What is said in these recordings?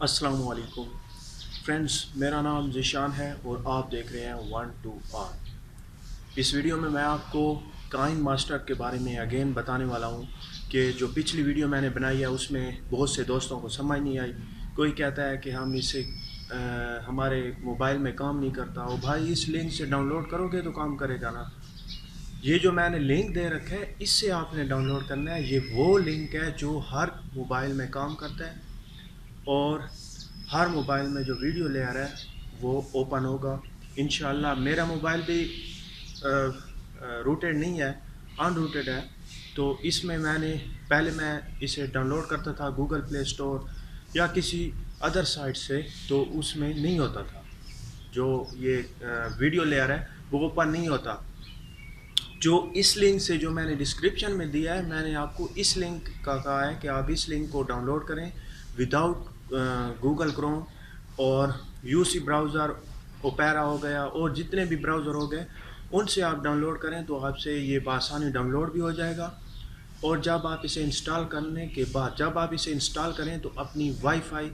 السلام علیکم فرینڈز، میرا نام ذیشان ہے اور آپ دیکھ رہے ہیں 1 2 آر۔ اس ویڈیو میں آپ کو کائن ماسٹر کے بارے میں اگین بتانے والا ہوں کہ جو پچھلی ویڈیو میں نے بنائی ہے اس میں بہت سے دوستوں کو سمجھ نہیں آئی۔ کوئی کہتا ہے کہ ہم اسے ہمارے موبائل میں کام نہیں کرتا، اور بھائی اس لنک سے ڈاؤن لوڈ کرو گے تو کام کرے گا نا۔ یہ جو میں نے لنک دے رکھا ہے اس سے آپ نے ڈاؤن لوڈ کرنا ہے۔ یہ وہ لنک ہے جو ہر موبائل میں کام کرتا ہے، اور ہر موبائل میں جو ویڈیو لیئر ہے وہ اوپن ہوگا انشاءاللہ۔ میرا موبائل بھی روٹیڈ نہیں ہے، ان روٹیڈ ہے، تو اس میں پہلے میں اسے ڈاؤن لوڈ کرتا تھا گوگل پلے اسٹور یا کسی ادر سائٹ سے، تو اس میں نہیں ہوتا تھا۔ جو یہ ویڈیو لیئر ہے وہ اوپن نہیں ہوتا۔ جو اس لنک سے جو میں نے ڈسکرپشن میں دیا ہے، میں نے آپ کو اس لنک کا کہا ہے کہ آپ اس لنک کو ڈاؤن لوڈ کریں وداؤٹ گوگل کروم اور یو سی براؤزر، اوپیرا ہو گیا اور جتنے بھی براؤزر ہو گئے ان سے آپ ڈاؤن لوڈ کریں تو آپ سے یہ بآسانی ڈاؤن لوڈ بھی ہو جائے گا۔ اور جب آپ اسے انسٹال کرنے کے بعد جب آپ اسے انسٹال کریں تو اپنی وائی فائی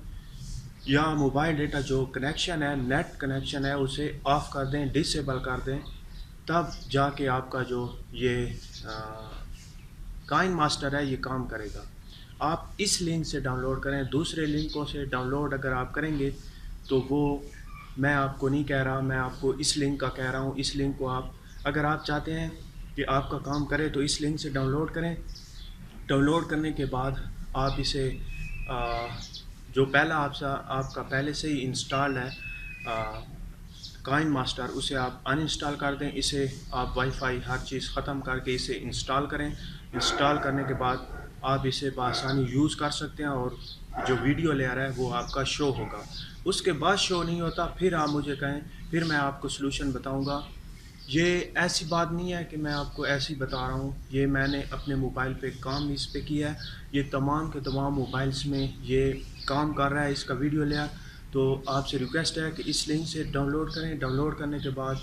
یا موبائل ڈیٹا جو کنیکشن ہے، نیٹ کنیکشن ہے، اسے آف کر دیں، ڈسیبل کر دیں، تب جا کے آپ کا جو یہ کائن ماسٹر ہے یہ کام کرے گا۔ آپ اس لنک سے ڈاؤن لوڈ کریں، دوسرے لنکوں سے ڈاؤن لوڈ اگر آپ کریں گے تو وہ میں آپ کو نہیں کہہ رہا، میں آپ کو اس لنک کا کہہ رہا ہوں۔ اس لنک کو اگر آپ چاہتے ہیں کہ آپ کا کام کرے تو اس لنک سے ڈاؤن لوڈ کریں۔ ڈاؤن لوڈ کرنے کے بعد آپ اسے جو پہلا آپ کا پہلے سے ہی انسٹالڈ ہے کائن ماسٹر، اسے آپ ان انسٹال کر دیں۔ اسے آپ وائی فائی ہر چیز ختم کر کے اسے انسٹال کریں۔ انسٹال کرنے کے بعد آپ اسے بآسانی یوز کر سکتے ہیں، اور جو ویڈیو لیئر ہے وہ آپ کا شو ہوگا۔ اس کے بعد شو نہیں ہوتا پھر آپ مجھے کہیں، پھر میں آپ کو سلوشن بتاؤں گا۔ یہ ایسی بات نہیں ہے کہ میں آپ کو ایسی بتا رہا ہوں، یہ میں نے اپنے موبائل پہ کام اس پہ کیا ہے، یہ تمام کے تمام موبائلز میں یہ کام کر رہا ہے اس کا ویڈیو لیئر۔ تو آپ سے ریکویسٹ ہے کہ اس لنک سے ڈاؤن لوڈ کریں۔ ڈاؤن لوڈ کرنے کے بعد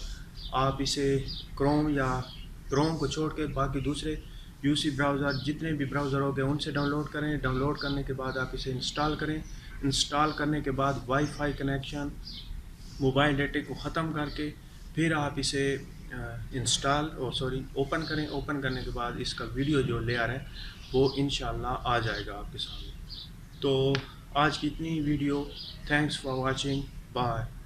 آپ اسے کروم کو چھوڑ کے باقی دوسرے یو سی براؤزر، جتنے بھی براؤزر ہو گئے ان سے ڈاؤن لوڈ کریں۔ ڈاؤن لوڈ کرنے کے بعد آپ اسے انسٹال کریں۔ انسٹال کرنے کے بعد wi fi connection, mobile data کو ختم کر کے پھر آپ اسے اوپن کریں۔ اوپن کرنے کے بعد اس کا ویڈیو جو لیئر ہے وہ انشاءاللہ آ جائے گا آپ کے سامنے۔ تو آج کی اتنی video, thanks for watching, bye.